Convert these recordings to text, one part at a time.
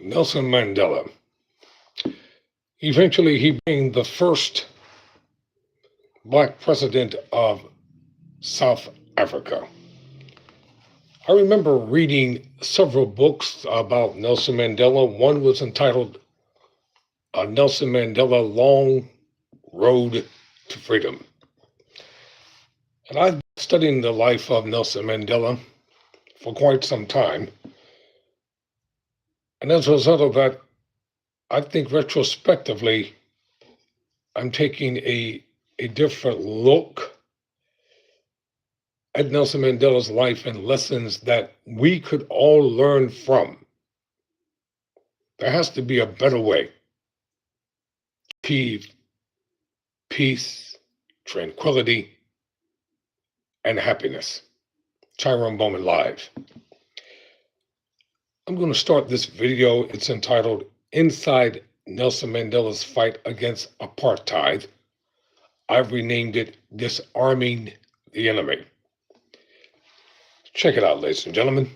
Nelson Mandela. Eventually, he became the first Black president of South Africa. I remember reading several books about Nelson Mandela. One was entitled Nelson Mandela Long Road to Freedom. And I've been studying the life of Nelson Mandela for quite some time. And as a result of that, I think retrospectively, I'm taking a different look at Nelson Mandela's life and lessons that we could all learn from. There has to be a better way to achieve peace, tranquility, and happiness. Tyrone Bowman Live. I'm going to start this video. It's entitled Inside Nelson Mandela's Fight Against Apartheid. I've renamed it Disarming the Enemy. Check it out, ladies and gentlemen.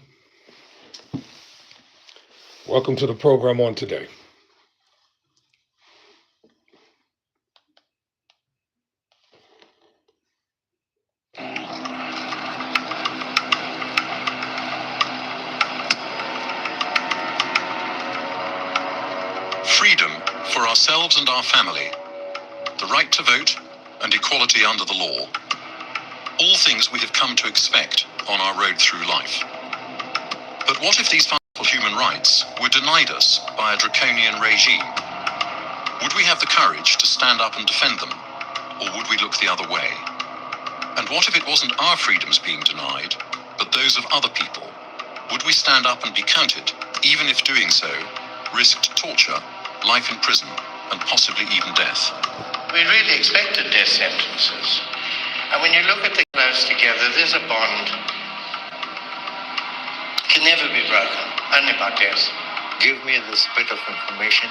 Welcome to the program on today. Freedom for ourselves and our family, the right to vote, and equality under the law. All things we have come to expect on our road through life. But what if these fundamental human rights were denied us by a draconian regime? Would we have the courage to stand up and defend them, or would we look the other way? And what if it wasn't our freedoms being denied, but those of other people? Would we stand up and be counted, even if doing so risked torture, life in prison, and possibly even death? We really expected death sentences. And when you look at the close together, there's a bond. Can never be broken, only by death. Give me this bit of information,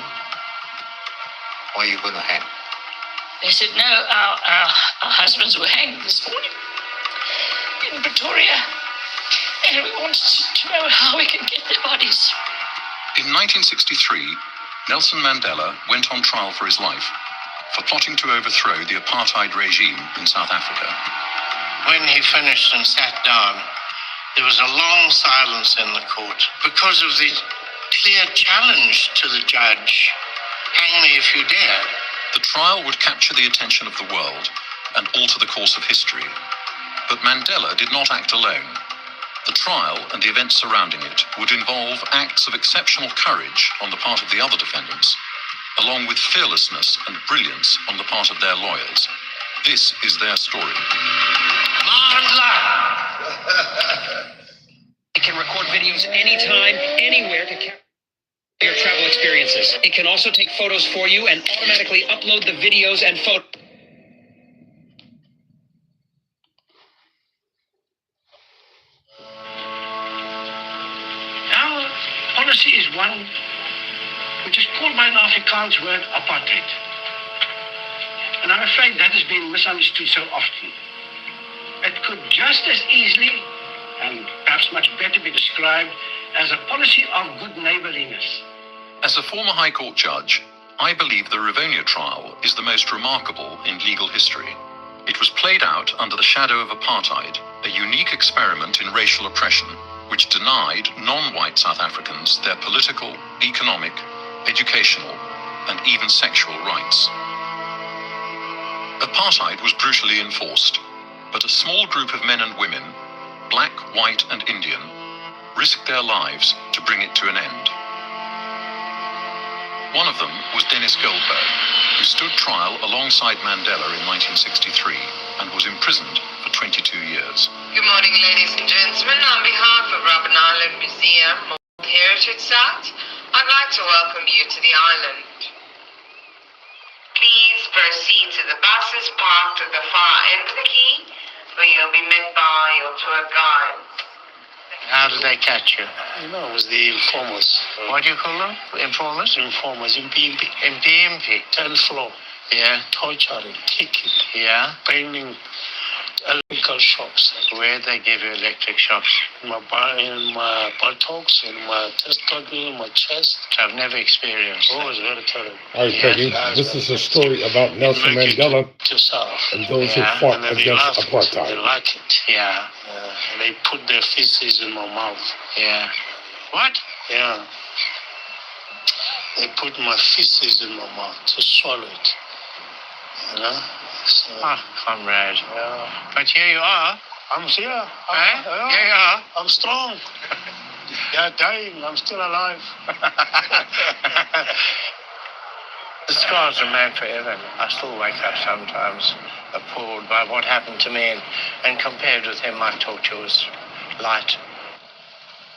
or you're going to hang. They said, no, our husbands were hanged this morning in Pretoria, and we wanted to know how we can get their bodies. In 1963, Nelson Mandela went on trial for his life for plotting to overthrow the apartheid regime in South Africa. When he finished and sat down, there was a long silence in the court because of the clear challenge to the judge, hang me if you dare. The trial would capture the attention of the world and alter the course of history. But Mandela did not act alone. The trial and the events surrounding it would involve acts of exceptional courage on the part of the other defendants, along with fearlessness and brilliance on the part of their lawyers. This is their story. It can record videos anytime, anywhere to capture your travel experiences. It can also take photos for you and automatically upload the videos and photos. Our policy is one which is called by an Afrikaans word apartheid. And I'm afraid that has been misunderstood so often. It could just as easily, and perhaps much better, be described as a policy of good neighborliness. As a former High Court judge, I believe the Rivonia trial is the most remarkable in legal history. It was played out under the shadow of apartheid, a unique experiment in racial oppression, which denied non-white South Africans their political, economic, educational, and even sexual rights. Apartheid was brutally enforced, but a small group of men and women, black, white, and Indian, risked their lives to bring it to an end. One of them was Dennis Goldberg, who stood trial alongside Mandela in 1963 and was imprisoned for 22 years. Good morning, ladies and gentlemen. On behalf of Robben Island Museum, World Heritage Site, I'd like to welcome you to the island. Please proceed to the buses parked at the far end of the quay, where you'll be met by your tour guide. How did they catch you? It was the informers. What do you call them? Informers? Informers in PMP. In PMP? 10th floor. Yeah. Torturing, kicking, Yeah. bailing electrical shocks. Where they give you electric shocks? In my buttocks, in my testicle, in my chest. I've never experienced Oh, that. it's very terrible. All right, Peggy, this is a story about Nelson Mandela Yourself. and those who Yeah, fought And then they against like it. They apartheid. like it. Yeah, And they put their feces in my mouth. yeah. What? Yeah. They put my feces in my mouth to swallow it. You know? So, Ah, comrade. yeah. But here you are. I'm here. Eh? Yeah. Here you are. I'm strong. They're dying. I'm still alive. The scars remain forever. I still wake up sometimes appalled by what happened to me, and compared with him, my torture was light.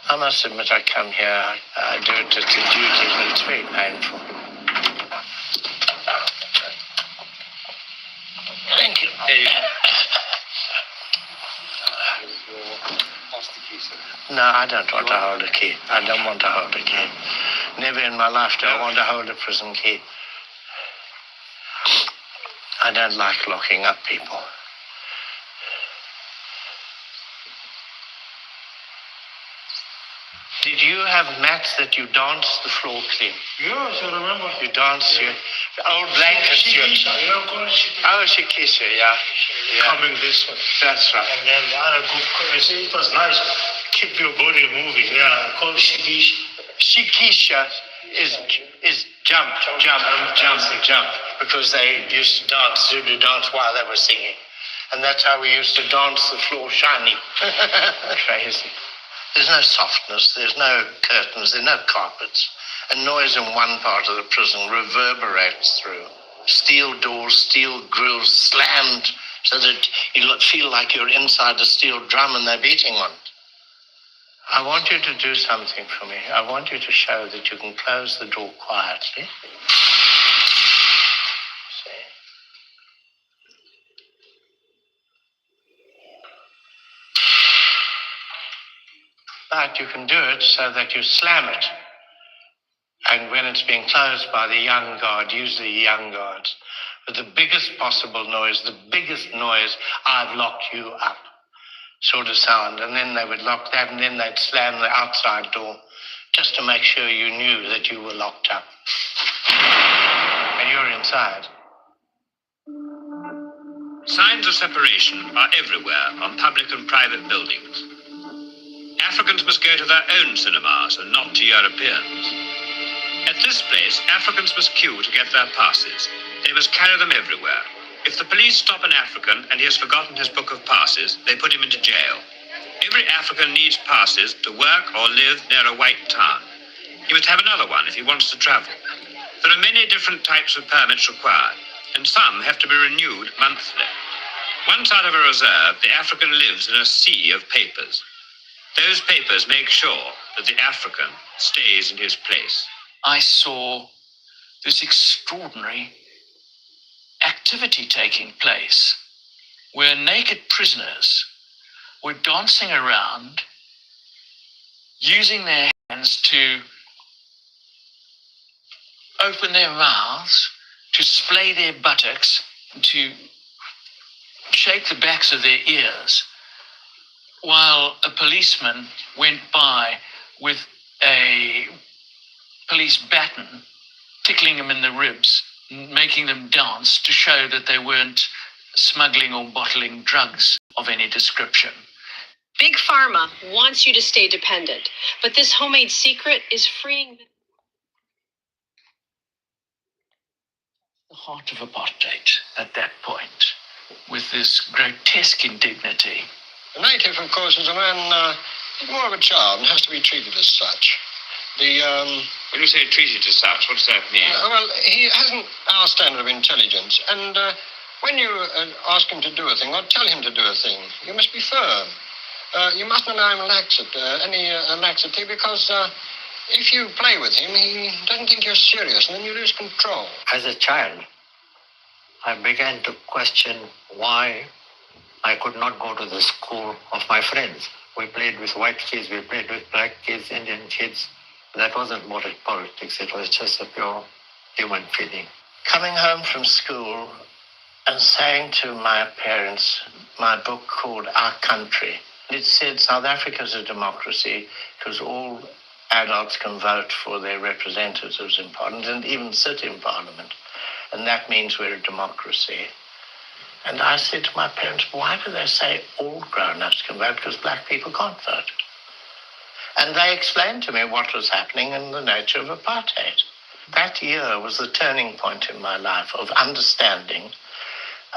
I must admit, I come here, I do it as a duty, but it's very painful. Thank you. No, I don't want to hold a key. I don't want to hold a key. Never in my life do I want to hold a prison key. I don't like locking up people. Did you have mats that you danced the floor clean? Yes, I remember. You danced your old blankets. Oh, Shikisha, yeah. Coming this way. That's right. And then the other group, it was nice. Keep your body moving. Yeah, called Shigish. Shikisha is jump, because they used to dance, Zulu dance while they were singing. And that's how we used to dance the floor shiny. Crazy. There's no softness, there's no curtains, there's no carpets. And noise in one part of the prison reverberates through. Steel doors, steel grills slammed so that you feel like you're inside a steel drum and they're beating on it. I want you to do something for me. I want you to show that you can close the door quietly. See? But you can do it so that you slam it. And when it's being closed by the young guard, usually young guards, with the biggest possible noise, the biggest noise, I've locked you up, sort of sound. And then they would lock that, and then they'd slam the outside door just to make sure you knew that you were locked up. And you're inside. Signs of separation are everywhere on public and private buildings. Africans must go to their own cinemas and not to Europeans. At this place, Africans must queue to get their passes. They must carry them everywhere. If the police stop an African and he has forgotten his book of passes, they put him into jail. Every African needs passes to work or live near a white town. He must have another one if he wants to travel. There are many different types of permits required, and some have to be renewed monthly. Once out of a reserve, the African lives in a sea of papers. Those papers make sure that the African stays in his place. I saw this extraordinary activity taking place where naked prisoners were dancing around, using their hands to open their mouths, to splay their buttocks, to shake the backs of their ears, while a policeman went by with a police baton, tickling them in the ribs, making them dance to show that they weren't smuggling or bottling drugs of any description. Big Pharma wants you to stay dependent, but this homemade secret is freeing The heart of apartheid at that point, with this grotesque indignity. The native, of course, is a man, more of a child and has to be treated as such. When you say treated as such, what does that mean? Well, he hasn't our standard of intelligence, and when you ask him to do a thing or tell him to do a thing, you must be firm. You mustn't allow him any laxity, because if you play with him, he doesn't think you're serious, and then you lose control. As a child, I began to question why I could not go to the school of my friends. We played with white kids, we played with black kids, Indian kids. That wasn't politics, it was just a pure human feeling. Coming home from school and saying to my parents my book called Our Country. It said South Africa is a democracy because all adults can vote for their representatives in parliament and even sit in parliament. And that means we're a democracy. And I said to my parents, why do they say all grown-ups can vote? Because black people can't vote. And they explained to me what was happening and the nature of apartheid. That year was the turning point in my life of understanding,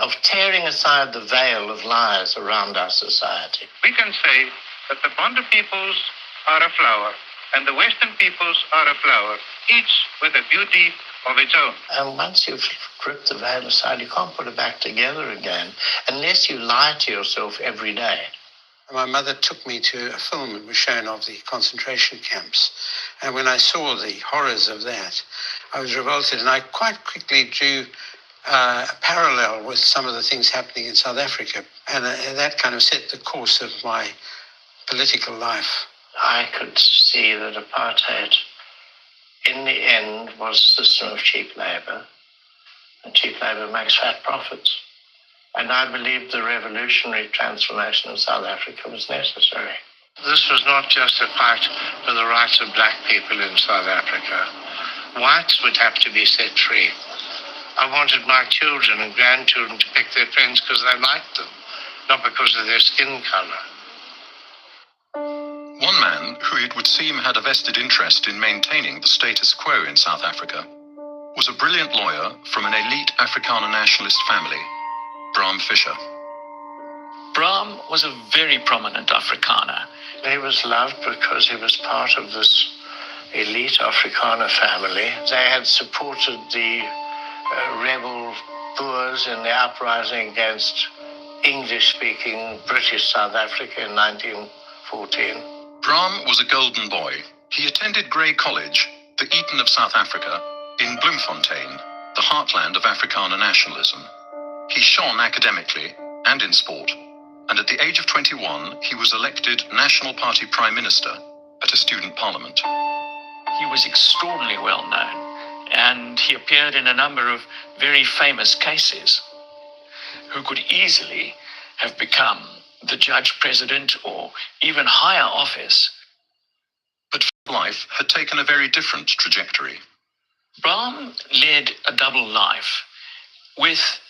of tearing aside the veil of lies around our society. We can say that the Bonda peoples are a flower and the Western peoples are a flower, each with a beauty of its own. And once you've ripped the veil aside, you can't put it back together again unless you lie to yourself every day. My mother took me to a film that was shown of the concentration camps. And when I saw the horrors of that, I was revolted. And I quite quickly drew a parallel with some of the things happening in South Africa. And that kind of set the course of my political life. I could see that apartheid, in the end, was a system of cheap labor. And cheap labor makes fat profits. And I believed the revolutionary transformation of South Africa was necessary. This was not just a fight for the rights of black people in South Africa. Whites would have to be set free. I wanted my children and grandchildren to pick their friends because they liked them, not because of their skin color. One man who it would seem had a vested interest in maintaining the status quo in South Africa was a brilliant lawyer from an elite Afrikaner nationalist family, Bram Fischer. Bram was a very prominent Afrikaner. He was loved because he was part of this elite Afrikaner family. They had supported the rebel Boers in the uprising against English-speaking British South Africa in 1914. Bram was a golden boy. He attended Grey College, the Eton of South Africa, in Bloemfontein, the heartland of Afrikaner nationalism. He shone academically and in sport, and at the age of 21, he was elected National Party Prime Minister at a student parliament. He was extraordinarily well known, and he appeared in a number of very famous cases, who could easily have become the judge president or even higher office. But life had taken a very different trajectory. Bram led a double life with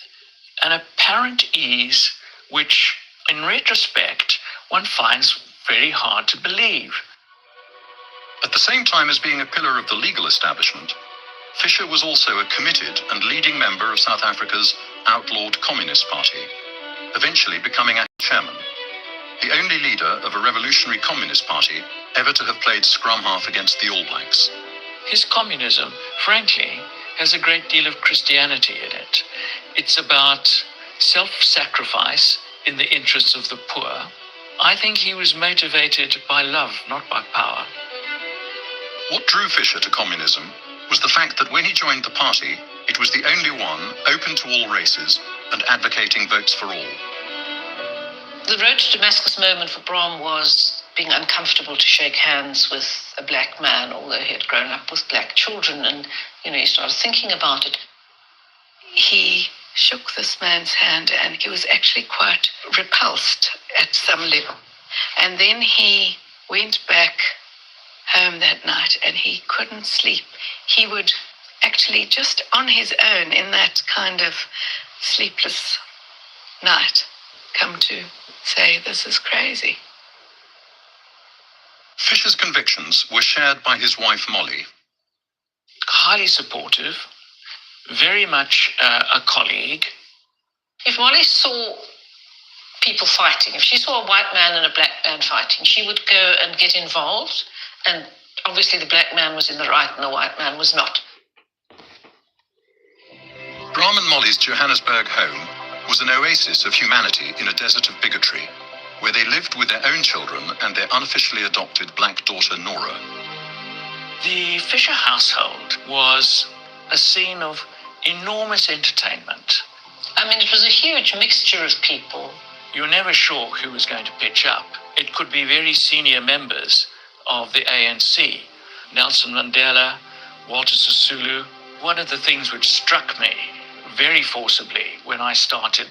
an apparent ease which, in retrospect, one finds very hard to believe. At the same time as being a pillar of the legal establishment, Fischer was also a committed and leading member of South Africa's outlawed Communist Party, eventually becoming a chairman, the only leader of a revolutionary Communist Party ever to have played scrum half against the All Blacks. His communism, frankly, has a great deal of Christianity in it. It's about self-sacrifice in the interests of the poor. I think he was motivated by love, not by power. What drew Fischer to communism was the fact that when he joined the party, it was the only one open to all races and advocating votes for all. The road to Damascus moment for Bram was being uncomfortable to shake hands with a black man, although he had grown up with black children, and, he started thinking about it. He shook this man's hand, and he was actually quite repulsed at some level. And then he went back home that night, and he couldn't sleep. He would actually, just on his own, in that kind of sleepless night, come to say, this is crazy. Fischer's convictions were shared by his wife, Molly. Highly supportive, very much a colleague. If Molly saw people fighting, if she saw a white man and a black man fighting, she would go and get involved. And obviously the black man was in the right and the white man was not. Bram and Molly's Johannesburg home was an oasis of humanity in a desert of bigotry, where they lived with their own children and their unofficially adopted black daughter, Nora. The Fischer household was a scene of enormous entertainment. I mean, it was a huge mixture of people. You were never sure who was going to pitch up. It could be very senior members of the ANC, Nelson Mandela, Walter Sisulu. One of the things which struck me very forcibly when I started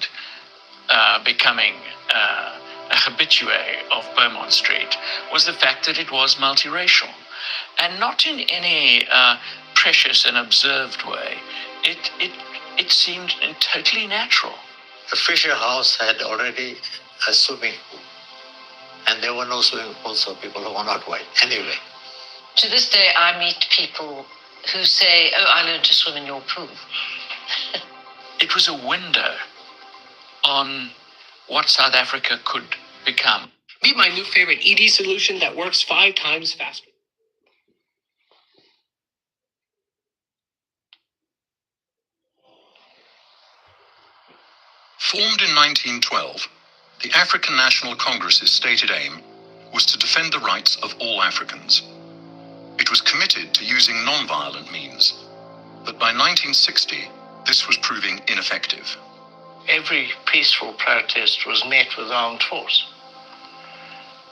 becoming a habitue of Beaumont Street was the fact that it was multiracial, and not in any precious and observed way. It seemed totally natural. The Fisher House had already a swimming pool, and there were no swimming pools for people who were not white. Anyway. To this day, I meet people who say, "Oh, I learned to swim in your pool." It was a window on what South Africa could become. Meet my new favorite ED solution that works 5 times faster. Formed in 1912, the African National Congress's stated aim was to defend the rights of all Africans. It was committed to using non-violent means, but by 1960, this was proving ineffective. Every peaceful protest was met with armed force.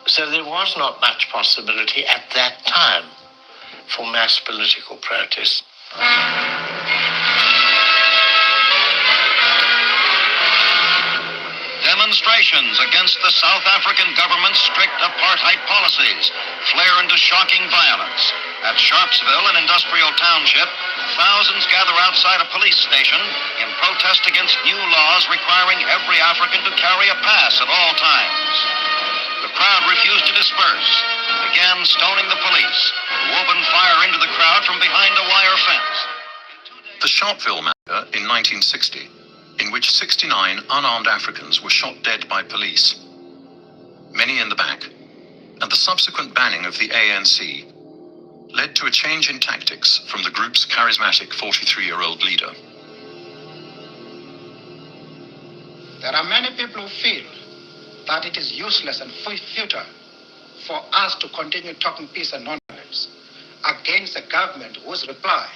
So there was not much possibility at that time for mass political protest. Demonstrations against the South African government's strict apartheid policies flare into shocking violence. At Sharpsville, an industrial township, thousands gather outside a police station in protest against new laws requiring every African to carry a pass at all times. The crowd refused to disperse, began stoning the police, who opened fire into the crowd from behind a wire fence. The Sharpeville massacre in 1960, in which 69 unarmed Africans were shot dead by police, many in the back, and the subsequent banning of the ANC, led to a change in tactics from the group's charismatic 43-year-old leader. There are many people who feel that it is useless and futile for us to continue talking peace and non-violence against a government whose reply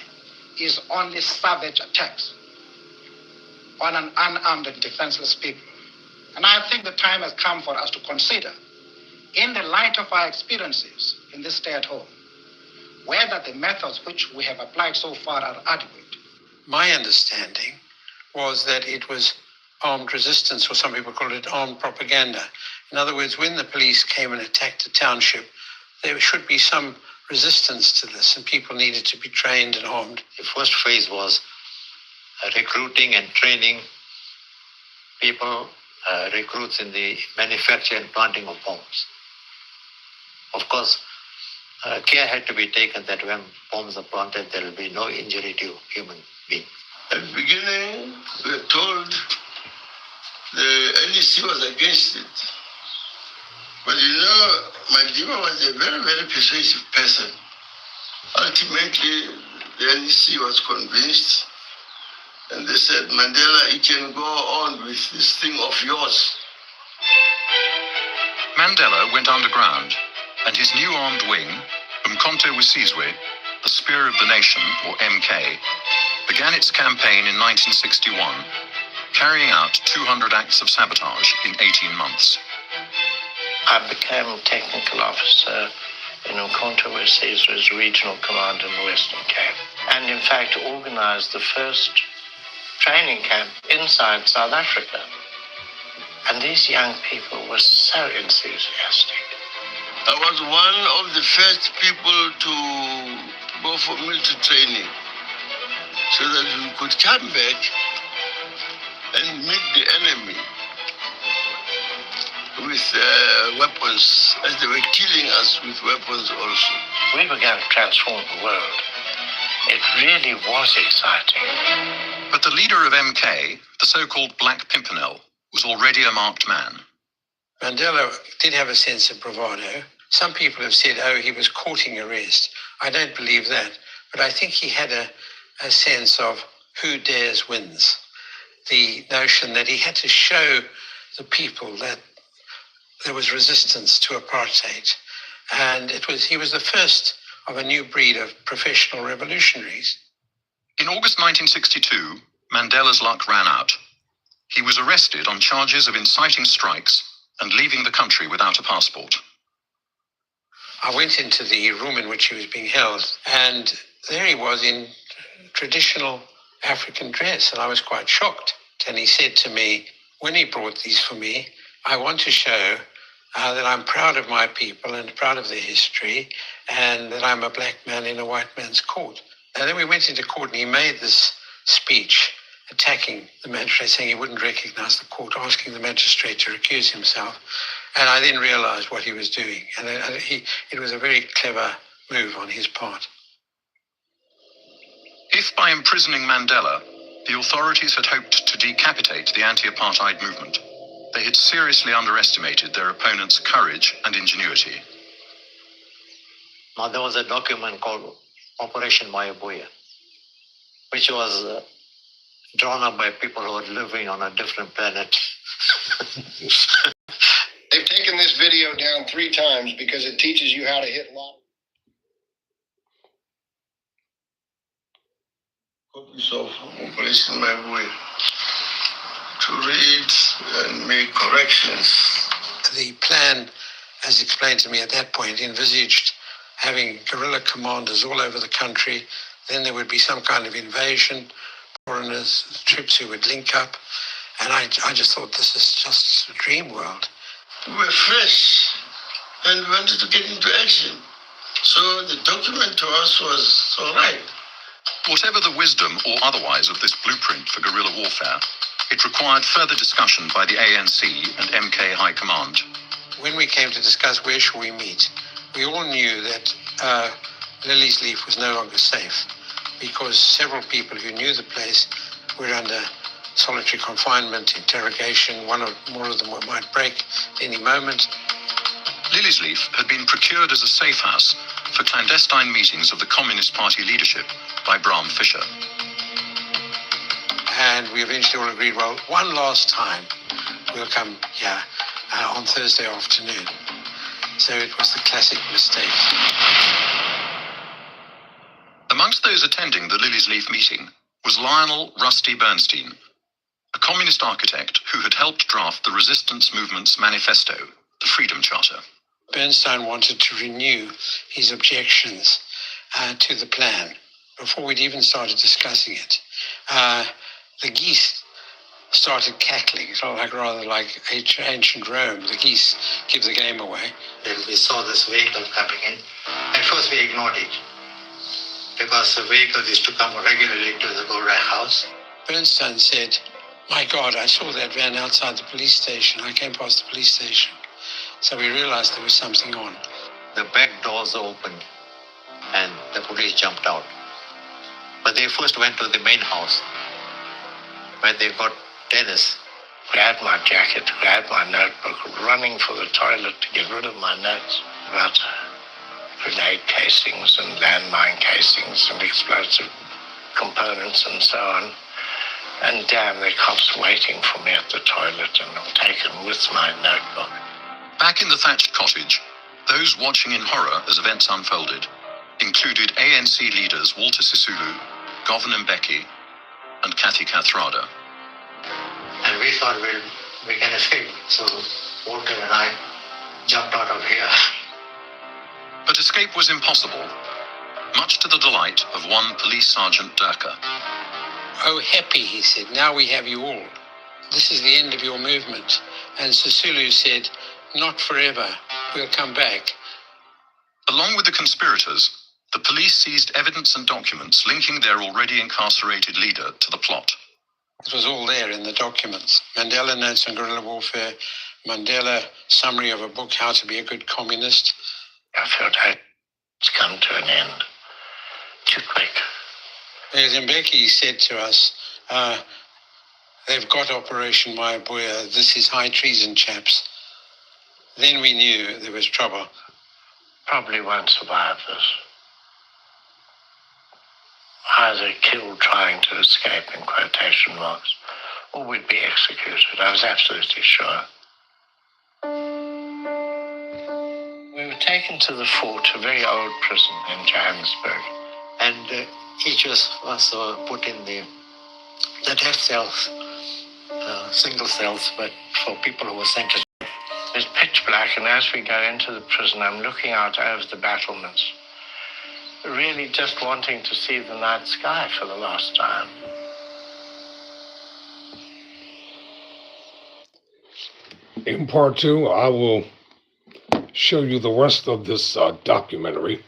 is only savage attacks on an unarmed and defenseless people. And I think the time has come for us to consider, in the light of our experiences in this stay at home, whether the methods which we have applied so far are adequate. My understanding was that it was armed resistance, or some people call it armed propaganda. In other words, when the police came and attacked the township, there should be some resistance to this, and people needed to be trained and armed. The first phase was recruiting and training people, recruits in the manufacture and planting of bombs. Of course, care had to be taken that when bombs are planted, there will be no injury to human beings. At the beginning, we were told the LEC was against it. But you know, Mandela was a very, very persuasive person. Ultimately, the LEC was convinced, and they said, Mandela, you can go on with this thing of yours. Mandela went underground, and his new armed wing, Umkhonto Wesizwe, the Spear of the Nation, or MK, began its campaign in 1961, carrying out 200 acts of sabotage in 18 months. I became technical officer in Umkhonto Wesizwe's regional command in the Western Cape, and in fact organized the first training camp inside South Africa. And these young people were so enthusiastic. I was one of the first people to go for military training so that we could come back and meet the enemy with weapons, as they were killing us with weapons also. We were going to transform the world. It really was exciting. But the leader of MK, the so-called Black Pimpernel, was already a marked man. Mandela did have a sense of bravado. Some people have said, oh, he was courting arrest. I don't believe that. But I think he had a sense of who dares wins. The notion that he had to show the people that there was resistance to apartheid. And he was the first of a new breed of professional revolutionaries. In August 1962, Mandela's luck ran out. He was arrested on charges of inciting strikes and leaving the country without a passport. I went into the room in which he was being held, and there he was in traditional African dress, and I was quite shocked. And he said to me, when he brought these for me, I want to show that I'm proud of my people and proud of their history, and that I'm a black man in a white man's court. And then we went into court, and he made this speech attacking the magistrate, saying he wouldn't recognize the court, asking the magistrate to recuse himself. And I then realized what he was doing. And it was a very clever move on his part. If by imprisoning Mandela, the authorities had hoped to decapitate the anti-apartheid movement, they had seriously underestimated their opponent's courage and ingenuity. Now, there was a document called Operation Mayabuya, which was drawn up by people who were living on a different planet. They've taken this video down 3 times because it teaches you how to hit lock. Copies of Operation Mayabuya to read and make corrections. The plan, as explained to me at that point, envisaged having guerrilla commanders all over the country. Then there would be some kind of invasion, foreigners, troops who would link up. And I just thought, this is just a dream world. We were fresh and we wanted to get into action. So the document to us was all right. Whatever the wisdom or otherwise of this blueprint for guerrilla warfare, it required further discussion by the ANC and MK High Command. When we came to discuss where should we meet, we all knew that Lily's Leaf was no longer safe, because several people who knew the place were under solitary confinement, interrogation. One or more of them might break at any moment. Lily's Leaf had been procured as a safe house for clandestine meetings of the Communist Party leadership by Bram Fischer. And we eventually all agreed, well, one last time, we'll come here on Thursday afternoon. So it was the classic mistake. Amongst those attending the Lily's Leaf meeting was Lionel Rusty Bernstein, a communist architect who had helped draft the resistance movement's manifesto, the Freedom Charter. Bernstein wanted to renew his objections to the plan before we'd even started discussing it. The geese started cackling. It's rather like ancient Rome. The geese give the game away. Then we saw this vehicle coming in. At first we ignored it, because the vehicle used to come regularly to the Golden House. Bernstein said, my God, I saw that van outside the police station. I came past the police station. So we realized there was something on. The back doors opened and the police jumped out. But they first went to the main house, where they got Dennis. Grabbed my jacket, grabbed my notebook, running for the toilet to get rid of my notes about grenade casings and landmine casings and explosive components and so on. And damn, the cops waiting for me at the toilet, and I'm taken with my notebook. Back in the thatched cottage, those watching in horror as events unfolded included ANC leaders Walter Sisulu, Govan Mbeki, and Kathy Kathrada. And we thought we can escape. So Walter and I jumped out of here. But escape was impossible, much to the delight of one police sergeant Durka. Oh, happy, he said, now we have you all. This is the end of your movement. And Sisulu said, not forever, we'll come back. Along with the conspirators, the police seized evidence and documents linking their already incarcerated leader to the plot. It was all there in the documents. Mandela Notes on Guerrilla Warfare, Mandela Summary of a Book, How to Be a Good Communist. I felt it's come to an end. Too quick. As Mbeki said to us, they've got Operation Mayabuya. This is high treason, chaps. Then we knew there was trouble. Probably won't survive this. Either killed trying to escape, in quotation marks, or we'd be executed. I was absolutely sure. We were taken to the fort, a very old prison in Johannesburg. And each of us were put in the death cells, single cells, but for people who were sentenced. It's pitch black, and as we go into the prison, I'm looking out over the battlements, really just wanting to see the night sky for the last time. In part two, I will show you the rest of this documentary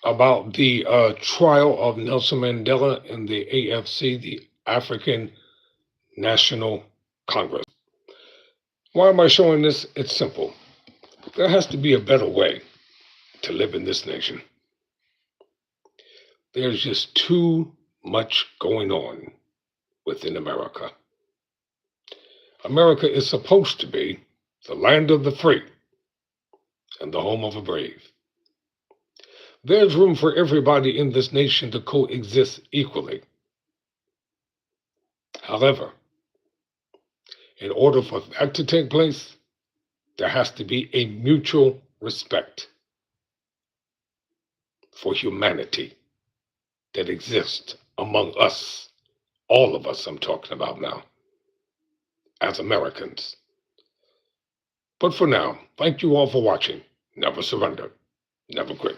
about the trial of Nelson Mandela in the AFC, the African National Congress. Why am I showing this? It's simple. There has to be a better way to live in this nation. There's just too much going on within America. America is supposed to be the land of the free and the home of the brave. There's room for everybody in this nation to coexist equally. However, in order for that to take place, there has to be a mutual respect for humanity that exists among us, all of us I'm talking about now, as Americans. But for now, thank you all for watching. Never surrender, never quit.